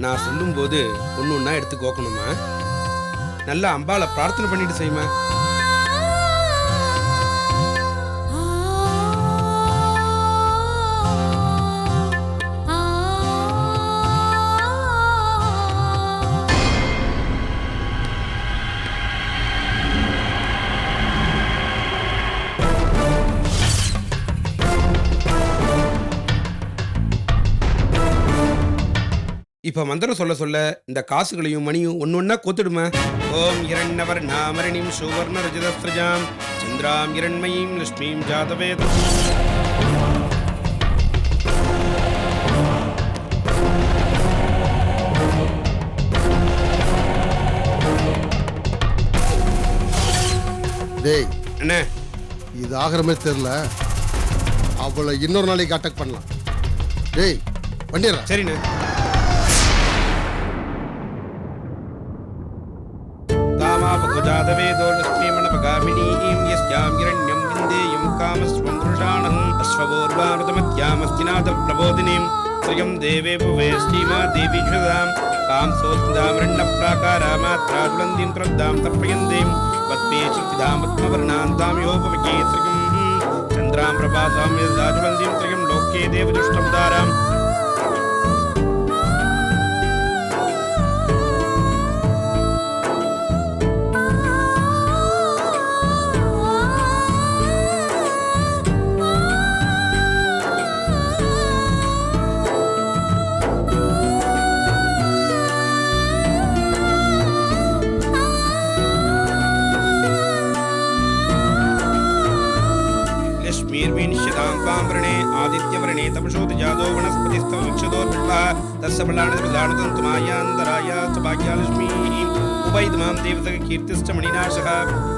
நான் சொல்லும்போது ஒன்று ஒன்றா எடுத்து கோக்கணுமா? நல்லா அம்பாளை பிரார்த்தனை பண்ணிட்டு செய்யுமா? இப்ப மந்திரம் சொல்ல சொல்ல இந்த காசுகளையும் மணியும் ஒன்னொன்னா கோத்துடுமா? ஓம் இரண்டவர் நாமரணிம் சுவர்ண ரஜதஸ்ரஜாம் சந்திராம் இரண்மயீம் லட்சுமீம் ஜாதவேதம். டேய் என்ன இது ஆகிற மாதிரி தெரியல, அவளை இன்னொரு நாளைக்கு அட்டாக் பண்ணலாம். டேய் பண்ணிடுறா. சரிண்ணே. தாமாபகுஜாதவேதோ லட்சுமீமணபகாமினீம் யஸ்யாம் இரண்யம் விந்தேயம் காமஸ்வம் புருஷாணம் அஸ்வபூர்வாமதமத்யாமஸ்திநாத பிரபோதினீம் ஸ்ரீயம் தேவே புவே ஸ்ரீமா தேவி ஸ்வதாம் காம்சோஸ்தாம் ரிண்ணப்ராகாராமாத்ராஜுலந்தீம் த்ரத்தாம் தர்ப்பயந்தீம் வத்மே சிக்திதாம் பத்மவர்ணாந்தாம் யோபவிகே ஸ்ரீயம் சந்திராம் பிரபாசாம் யதாஜுலந்தீம் ஸ்ரீயம் லோக்கே தேவதுஷ்டமுதாராம். आदित्यवर्णे तपशोति जादो वनस्पतिस्तव विक्षदोर्विश्वः तस्य बलाणिर्बलाणुतन्तुमायान्तराया च भाग्यालक्ष्मीः उपैदमां देवतकीर्तिश्च मणिनाशः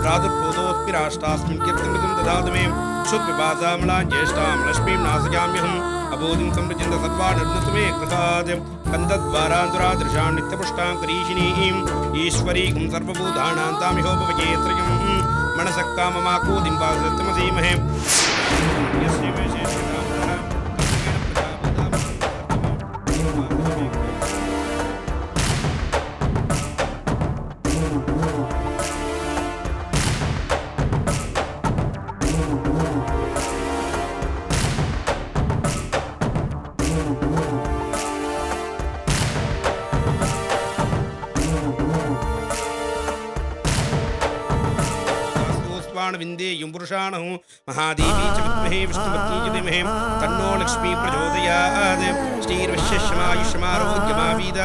प्रादुर्बोधोऽस्मि राष्ट्रास्मिन् कीर्तिमृतं ददातु मे क्षुत्पिपासामलां ज्येष्ठां लक्ष्मीं नाशयाम्यहम् अबोधिं संरचिन्त सर्वा निर्नुतु मे कृतात् कन्दद्वारान्तुरादृशां नित्यपुष्टां करीशिनीं ईश्वरीं सर्वभूतानां तामिहोपवये श्रियं मनसः काममाकोदिं वासत्यमसीमहे. विंदेयं पुरुषाणं महादेवी च विद्महे विष्णुपत्नी च धीमहि तन्नो लक्ष्मी प्रचोदयात्. श्रीर्विश्वेश्वरायुष्मारोग्यमावीद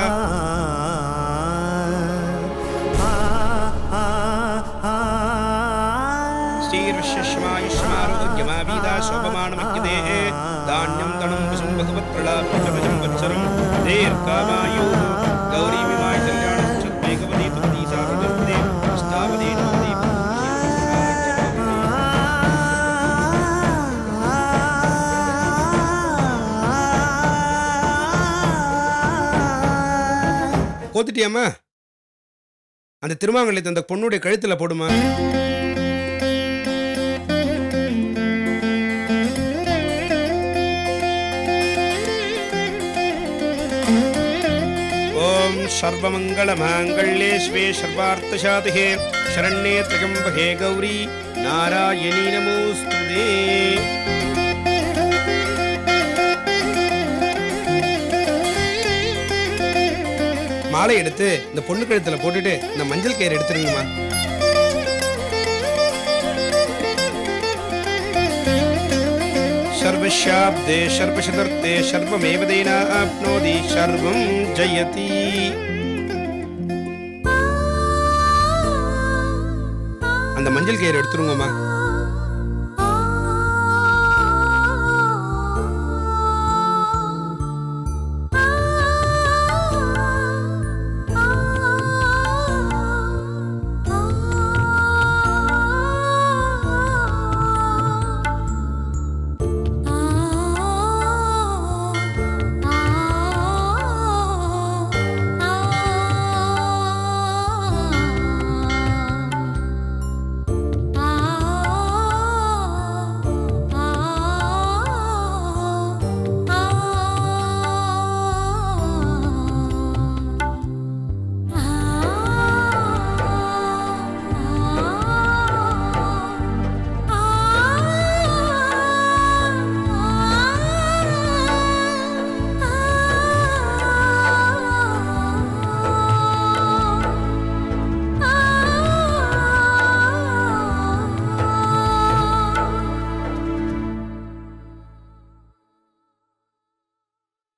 श्रीर्विश्वेश्वरायुष्मारोग्यमावीद शोभमानमग्यते धान्यं तणं विषं भगवत्प्रलाभं वत्सरं दीर्घमायु गौरी विमाय कल्याणं चद्वेगवती तुमती साधुदे अष्टावदे கோத்துட்டியாமா? அந்த திருமாங்கல்யத்தை அந்த பொண்ணுடைய கழுத்துல போடுமா. ஓம் சர்வமங்கள மாங்கல்யே ஸ்வே சர்வார்த்தசாதிஹே சரண்யே த்ர்யம்பகே கௌரி நாராயணி நமோஸ்துதே. மாலை எடுத்து இந்த பொண்ணு கழுத்துல போட்டுட்டு இந்த மஞ்சள் கயிறு எடுத்துருங்கம்மா. சர்வஷாப்தே சர்வசதர்த்தே சர்வமேவ தேனாப்னோதி சர்வம் ஜெயதி. அந்த மஞ்சள் கயிறு எடுத்துருங்கம்மா.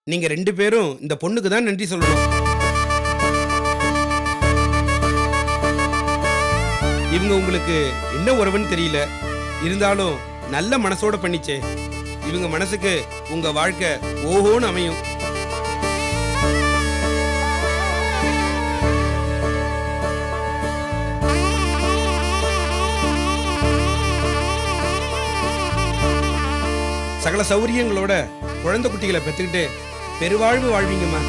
நீங்க 2 பேரும் இந்த பொண்ணுக்கு தான் நன்றி சொல்லணும். இவங்க உங்களுக்கு என்ன உறவுன்னு தெரியல, இருந்தாலும் நல்ல மனசோட பண்ணிச்சே. இவங்க மனசுக்கு உங்க வாழ்க்கை ஓஹோன்னு அமையும். சகல சௌரியங்களோட குழந்தை குட்டிகளை பெற்றுக்கிட்டு பெருவாழ்வு வாழ்வீங்கம்மா.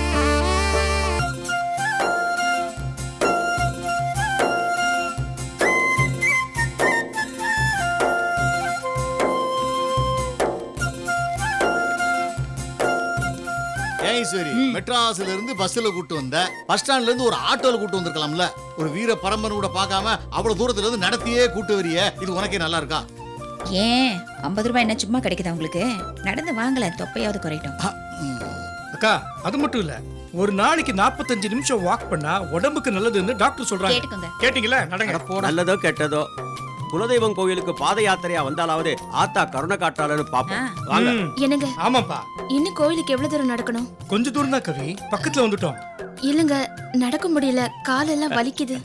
ஈஸ்வரி, மெட்ராஸ்ல இருந்து பஸ்ல கூட்டு வந்த, பஸ் ஸ்டாண்ட்ல இருந்து ஒரு ஆட்டோல கூட்டு வந்திருக்கலாம்ல. ஒரு வீர பரம்பரை கூட பார்க்காம அவ்வளவு தூரத்துல இருந்து நடத்தியே கூட்டு வரிய, இது உனக்கே நல்லா இருக்கா? ஏன் 50 ரூபாய் என்ன சும்மா கிடைக்குதா உங்களுக்கு? நடந்து வாங்கல, தொப்பையாவது குறையட்டும். அக்கா, அது மட்டும் இல்ல, ஒரு நாளைக்கு 45 நிமிஷம் வாக் பண்ணா உடம்புக்கு நல்லதுன்னு டாக்டர் சொல்றாங்க. கேட்டுக்கோங்க. கேட்டீங்களா? நடங்க. நல்லதோ கெட்டதோ குலதெய்வம் கோயிலுக்கு பாத யாத்திரையா வந்தாலாவது ஆத்தா கருணை காட்டாளன்னு பாப்போம். வாங்க. என்னங்க? ஆமாப்பா, இன்னும் கோயிலுக்கு எவ்வளவு தூரம் நடக்கணும்? கொஞ்ச தூரம் தான் கவி, பக்கத்துல வந்துட்டோம். இல்லங்க, நடக்க முடியல, காலெல்லாம் வலிக்குது.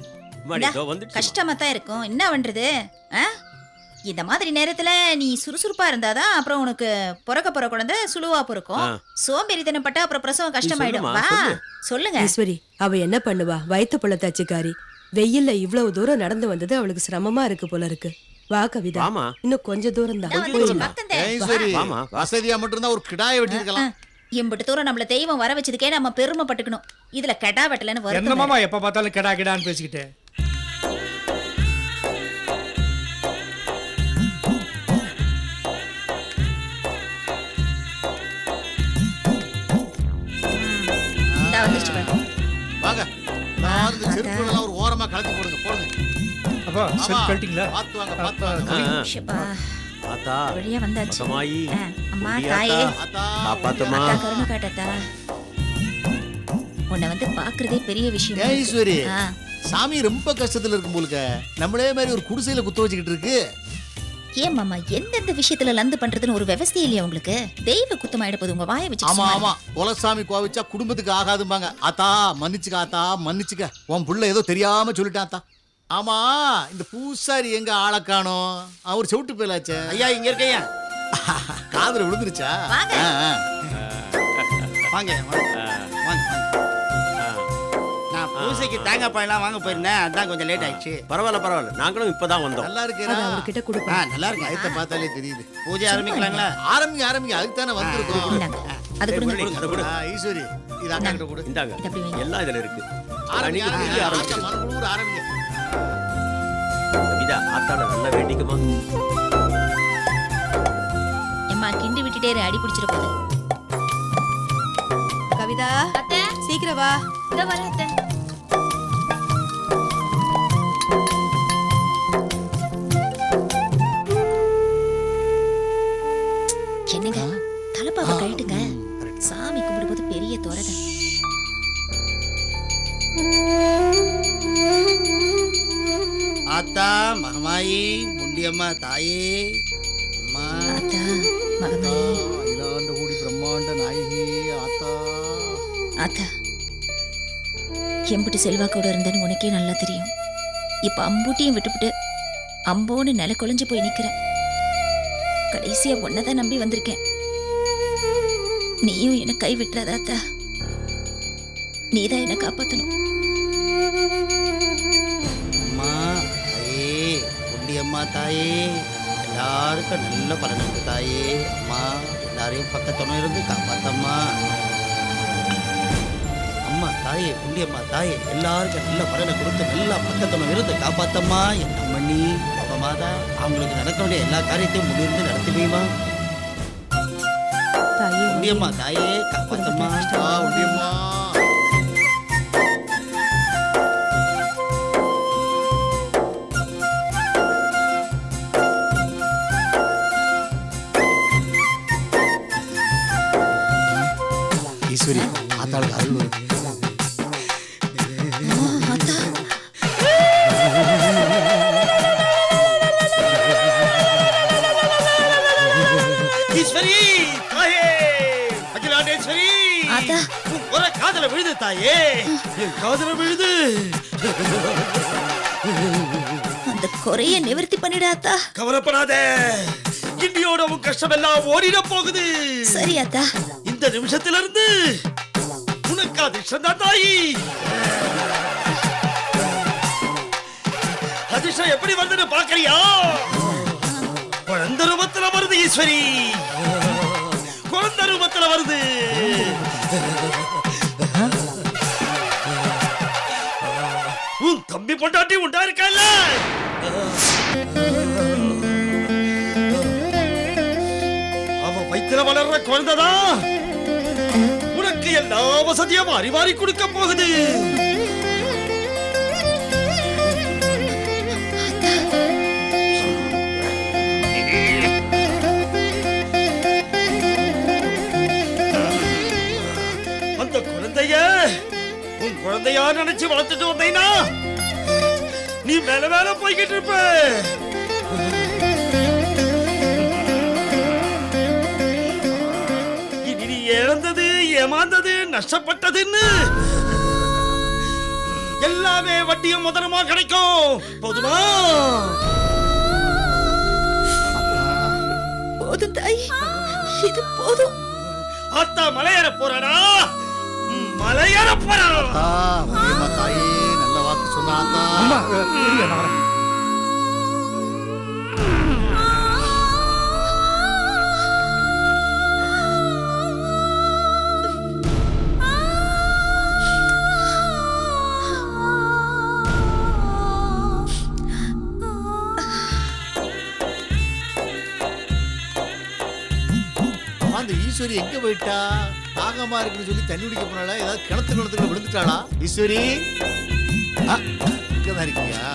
கஷ்டமா தான் இருக்கும், என்ன பண்றது? இந்த மாதிரி நேரத்துல நீ சுறுசுறுப்பா இருந்தாதான் அப்புறம் உனக்கு பிறக்க போற குழந்தை சுழுவா பிறக்கும். சோம்பேறித்தனம் பட்டா அப்புறம் பிரசவம் கஷ்டமாயிடும். வா சொல்லுங்க. ஈஸ்வரி, அவ என்ன பண்ணுவா? வயிற்று புள்ள தச்சுக்காரி. வெயில்ல இவ்வளவு தூரம் நடந்து வந்தது அவளுக்கு சிரமமா இருக்கு போல இருக்கு. வா கவிதா, இன்னும் கொஞ்ச தூரம் தான். வசதியா மட்டும்தான் ஒரு கிடாய வெட்டிருக்கலாம். எம்பிட்டு தூரம் நம்மள தெய்வம் வர வச்சதுக்கே நம்ம பெருமைப்பட்டுக்கணும். இதுல கெடா வெட்டலன்னு வரும். என்னமாமா எப்ப பார்த்தாலும் கெடா கெடான்னு பேசிக்கிட்டு. வாங்க, நான் இந்த செருப்புலாம் ஒரு ஓரமா கழட்டி போடுங்க. போடுங்க அப்பா, செருப்பு கழட்டிங்களா? பாத்து வாங்க, பாத்து வாங்க. ஷப்பா, ஆத்தா வழியா வந்தாச்சு. பகமாயி, அம்மா முடியாத்தா. தாயே, ஆத்தா, காப்பாத்துமா. அக்கா கருணை காட்டாத்தா. உன்னை வந்து பாக்குறதே பெரிய விஷயம். ஈஸ்வரி, சாமி ரொம்ப கஷ்டத்துல இருக்கும் போலுக்க. நம்மளே மாதிரி ஒரு குடிசையில குத்த வச்சுக்கிட்டு இருக்கு. ஏன் மாமா, எந்தெந்த விஷயத்துல லந்து பண்றதுன்னு ஒரு விவசாயம் இல்லையா உங்களுக்கு? தெய்வ குத்தமாயிட போது உங்க வாயை வச்சு. ஆமா ஆமா, குலசாமி கோவிச்சா குடும்பத்துக்கு ஆகாதும்பாங்க. ஆத்தா மன்னிச்சுக்க, ஆத்தா மன்னிச்சுக்க. உன் புள்ள ஏதோ தெரியாம சொல்லிட்டான் ஆத்தா. ஆமா, இந்த பூசாரி எங்க ஆளை காணோம்? அவர் செவிட்டு போயிலாச்சே. ஐயா, இங்க இருக்கையா? காதுல விழுந்துருச்சா? வாங்க. வாங்க வாங்க. நான் பூசைக்கு தேங்காய் பாயெல்லாம் வாங்க போயிருந்தேன், அதான் கொஞ்சம் லேட் ஆயிடுச்சு. பரவாயில்ல பரவாயில்ல, நாங்களும் இப்பதான் வந்தோம். நல்லா இருக்கேன். அவர்கிட்ட கொடுப்பா. நல்லா இருக்கு. வயத்தை பார்த்தாலே தெரியுது. பூஜை ஆரம்பிக்கலாங்களா? ஆரம்பிங்க ஆரம்பிங்க, அதுக்கு தானே வந்திருக்கோம். அது கொடுங்க. அதை கொடு. ஈஸ்வரி, இது அக்கா கிட்ட கொடு. இந்தாங்க, இது அப்படி வைங்க. எல்லாம் இதுல இருக்கு. ஆரம்பிங்க, நீங்க பூஜை ஆரம்பிங்க. ஆரம்பிச்சு. மனக்குழுவுற ஆரம்பிங்க. கவிதா, ஆத்தால நல்லா வேண்டிக்குமா. எம்மா கிண்டி விட்டுட்டே இரு, அடி பிடிச்சிட போகுது. கவிதா, அத்தை, சீக்கிரம் வா. இதோ வரேன் அத்தை. என்னங்க, தலைப்பாவை கழட்டுங்க. சாமி கும்பிடும்போது பெரிய தோரதை. ஆத்தா, மகமாயி, முண்டியம்மா, தாயே, அம்மா. ஆத்தா, மகமாயி, அகிலாண்ட கூடி பிரம்மாண்ட நாயகி ஆத்தா. ஆத்தா, எம்பிட்டு செல்வாக்கோட இருந்தேன்னு உனக்கே நல்லா தெரியும். இப்ப அம்பூட்டியும் விட்டுவிட்டு அம்போன்னு நில குலைஞ்சு போய் நிக்கிறேன். கடைசியா ஒன்னதான் நம்பி வந்திருக்கேன். நீயும் என்ன கை விட்டுறாதாத்தா. நீதான் என்ன காப்பாத்தணும். அம்மா தாயே, குண்டியம்மா தாயே, எல்லாருக்கும் நல்ல பலன் இருக்கு தாயே. அம்மா எல்லாரையும் பக்கத்துணை இருந்து காப்பாத்தம்மா. அம்மா தாயே, குண்டியம்மா தாயே, எல்லாருக்கும் நல்ல பலனை கொடுத்து நல்லா பக்கத்துணை இருந்து காப்பாத்தம்மா. என் அம்மண்ணி மாதா, அவங்களுக்கு நடக்க வேண்டிய எல்லா காரியத்தையும் முன்னிருந்து நடத்துவீமா. குண்டியம்மா தாயே, காப்பாத்தம்மா. குண்டியம்மா ஈஸ்வரி, ஆத்தாளுக்கு அருள் வருது. ஈஸ்வரி தாயே, அகிலாண்டேஸ்வரி, ஆத்தா. உன் குறை காதுல விழுது தாயே, என் காதுல விழுது. அந்த குறைய நிவர்த்தி பண்ணிடாத்தா. கவலைப்படாத, இன்னியோட உன் கஷ்டம் எல்லாம் ஓடிட போகுது. சரி ஆத்தா. இந்த நிமிஷத்துல இருந்து உனக்கு அதிர்ஷ்டம் தான் தாயி. அதிர்ஷ்டம் எப்படி வருதுன்னு பாக்கறியா? குழந்தை ரூபத்துல வருது ஈஸ்வரி, குழந்தை ரூபத்துல வருது. உன் தம்பி பொண்டாட்டி உண்டா இருக்கல்ல, அவன் வயித்துல வளர்ற குழந்தைதான் உனக்கு எல்லா வசதியும் வாரி வாரி கொடுக்க போகுது. அந்த குழந்தைய உன் குழந்தையா நினைச்சு வளர்த்துட்டு வந்தீனா நீ மேல மேல போய்கிட்டு இருப்ப. இனி நீ இழந்தது, ஏமாந்தது, நஷ்டப்பட்டதுன்னு எல்லாமே வட்டியும் முதலமா கிடைக்கும். போதுமா? போதும் தாய், இது போதும். அத்தா மலையேற போறானா? மலையேற போறானா? குண்டியம்மா தாயே, நல்ல வாக்கு சொன்ன ஆத்தா. அம்மா இருங்க, நான் வரேன். அந்த ஈஸ்வரி எங்க போயிட்டா? தாகமா இருக்குன்னு சொல்லி தண்ணி குடிக்க போனால, ஏதாவது கிணத்துக்குள்ள விழுந்துட்டாளா? ஈஸ்வரி, இங்கதான் இருக்கியா?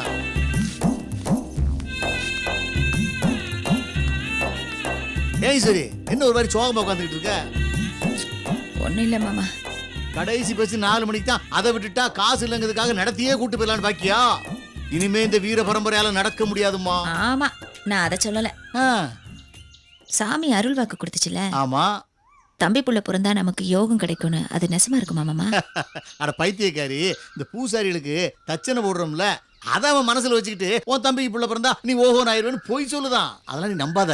ஏன் ஈஸ்வரி, என்ன ஒரு மாதிரி சோகமா உட்காந்துக்கிட்டு இருக்க? ஒண்ணும் இல்ல மாமா. கடைசி பஸ் 4 மணிக்கு தான். அதை விட்டுட்டா காசு இல்லைங்கிறதுக்காக நடத்தியே கூட்டு போயிடலான்னு பாக்கியா? இனிமே இந்த வீர பரம்பரையால நடக்க முடியாதுமா. ஆமா, நான் அதை சொல்லல. ஆ, சாமி அருள் வாக்கு கொடுத்துச்சுல, ஆமா. தம்பி புள்ள பிறந்தா நமக்கு யோகம் கிடைக்கும்னு. அது நெசமா இருக்குமா மாமா? அட பைத்தியக்காரி, இந்த பூசாரிகளுக்கு தச்சனை போடுறோம்ல, அதை அவன் மனசுல வச்சுக்கிட்டு உன் தம்பிக்கு புள்ள பிறந்தா நீ ஓஹோன் ஆயிடுவேன்னு பொய் சொல்லுதான். அதெல்லாம் நீ நம்பாத.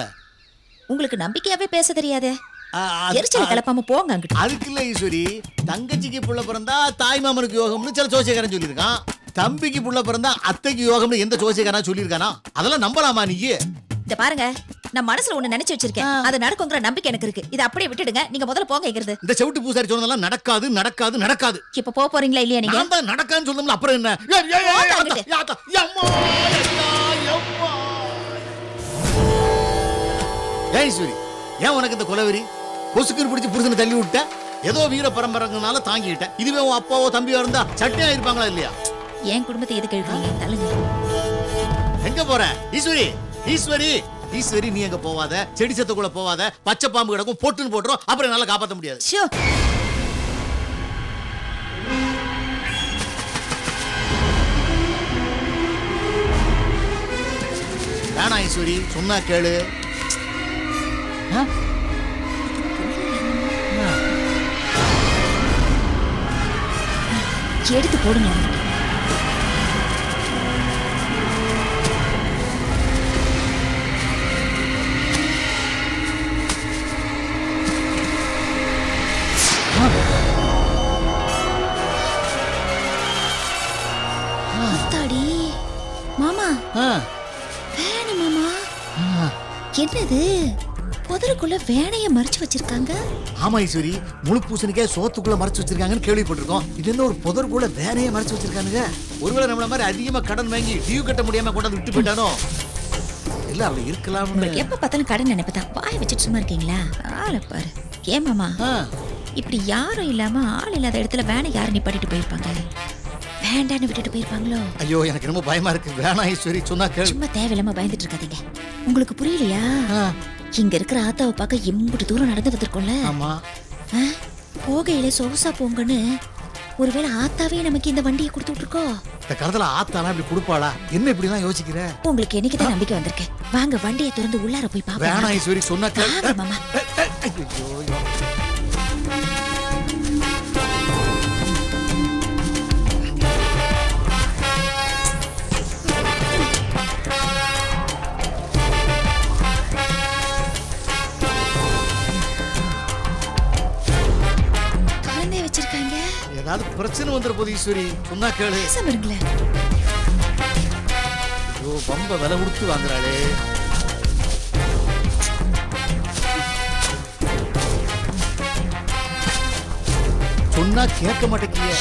உங்களுக்கு நம்பிக்கையாவே பேச தெரியாதே. அது- எரிச்சல கிளப்பாம போங்க அங்கிட்டு. அதுக்கு இல்ல ஈஸ்வரி, தங்கச்சிக்கு புள்ள பிறந்தா தாய் மாமனுக்கு யோகம்னு சில ஜோசியக்காரன் சொல்லியிருக்கான். தம்பிக்கு புள்ள பிறந்தா அத்தைக்கு யோகம்னு எந்த ஜோசியக்காரன் சொல்லியிருக்கானா? அதெல்லாம் நம்பலாமா நீ? இந்த பாருங்க, நான் மனசுல ஒண்ணு நினைச்சு வச்சிருக்கேன். அது நடக்குங்கிற நம்பிக்கை எனக்கு இருக்கு. இதை அப்படியே விட்டுடுங்க. நீங்க முதல்ல போங்க எங்கிறது. இந்த செவிட்டு பூசாரி சொன்னதெல்லாம் நடக்காது நடக்காது நடக்காது. இப்ப போக போறீங்களா இல்லையா நீங்க? நான் தான் நடக்கான்னு சொன்னோம்ல, அப்புறம் என்ன? ஏய், ஏய், ஏய், போங்க ஆத்தா, அங்கிட்டு. ஆத்தா, எம்மா, எம்மா. ஏன் ஈஸ்வரி, ஏன் உனக்கு இந்த கொலவெறி? பொசுக்குன்னு பிடிச்சி புருஷனை தள்ளி விட்ட. ஏதோ வீர பரம்பரைனால தாங்கிட்டேன். இதுவே உன் அப்பாவோ தம்பியோ இருந்தா சட்டையா இருப்பாங்களா இல்லையா? என் குடும்பத்தை எதுக்கு எழுதுறீங்க? தள்ளுங்க. எங்க போற ஈஸ்வரி? ஈஸ்வரி, ஈஸ்வரி, நீ எங்க போவாத, செடி சத்துக்குள்ள போவாத. பச்சை பாம்பு கிடக்கும், போட்டுன்னு போட்டுரும், அப்புறம் என்னால காப்பாற்ற முடியாது. ஷோ, வேணா ஈஸ்வரி, சொன்னா கேளு. ஆ? எடுத்து போடுங்க. ஆத்தாடி மாமா ஆ, வேணு மாமா ஆ. என்னது புதருக்குள்ள வேனைய மறைச்சு வச்சிருக்காங்க. ஆமா ஈஸ்வரி, முழு பூசணிக்கே சோத்துக்குள்ள மறைச்சு வச்சிருக்காங்கன்னு கேள்விப்பட்டிருக்கோம். இது என்ன ஒரு புதருக்குள்ள வேனைய மறைச்சு வச்சிருக்கானுங்க? ஒருவேளை நம்மள மாதிரி அதிகமா கடன் வாங்கி டியூ கட்ட முடியாம கொண்டாந்து விட்டு போயிட்டானோ? இல்ல அப்படி இருக்கலாம்னு. உங்களுக்கு எப்ப பார்த்தாலும் கடன் நினைப்பதான். வாய் வச்சுட்டு சும்மா இருக்கீங்களா? ஆளை பாரு. ஏன் மாமா ஆ, இப்படி யாரும் இல்லாம ஆள் இல்லாத இடத்துல வேனை யாரு நிப்பாட்டிட்டு போயிருப்பாங்க? வேண்டான்னு விட்டுட்டு போயிருப்பாங்களோ? ஐயோ எனக்கு ரொம்ப பயமா இருக்கு. வேணாம் ஈஸ்வரி, சொன்னா கேளு. சும்மா தேவையில்லாம பயந்துட்டு இருக்காதீங்க. உங்களுக்கு புரியலையா? ஆ, இங்க இருக்கிற ஆத்தாவை பார்க்க எம்புட்டு தூரம் நடந்து வந்திருக்கோம்ல. ஆமா. ஆ? போகையில சொகுசா போங்கன்னு ஒருவேளை ஆத்தாவே நமக்கு இந்த வண்டியை கொடுத்து விட்டுருக்கோ? இந்த காலத்துல ஆத்தாலாம் இப்படி கொடுப்பாளா? என்ன இப்படி எல்லாம் யோசிக்கிற? உங்களுக்கு என்னைக்குதான் நம்பிக்கை வந்திருக்கு. வாங்க வண்டியை திறந்து உள்ளார போய் வேணாம் பாப்போம். ஈஸ்வரி, சொன்னா கேளு. வாங்க மாமா. ஐயோ. குழந்தைய வச்சிருக்காங்க. ஏதாவது பிரச்சனை வந்துற போது ஈஸ்வரி, சொன்னா கேளு. பேசாம இருங்களேன். ஐயோ ரொம்ப விலை கொடுத்து வாங்குறாளே. சொன்னா கேட்க மாட்டேங்கிய.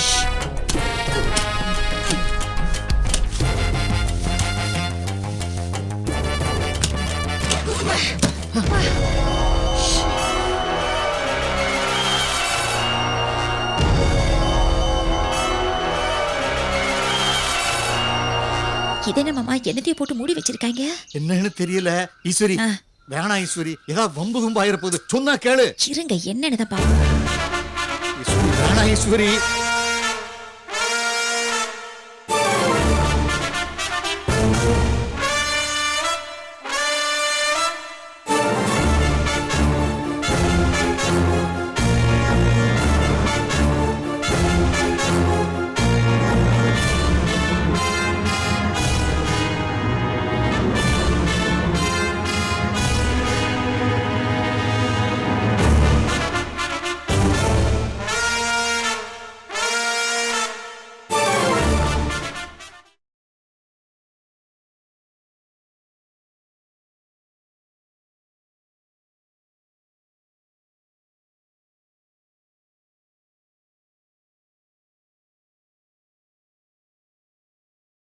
இது என்ன மாமா என்னத்தையும் போட்டு மூடி வச்சிருக்காங்க? என்னன்னு தெரியல ஈஸ்வரி. ஆ. வேணாம் ஈஸ்வரி, ஏதாவது வம்பு கும்பு ஆயிர போகுது. சொன்னா கேளு. இருங்க என்னன்னு தான் பாப்போம். ஈஸ்வரி, வேணாம் ஈஸ்வரி.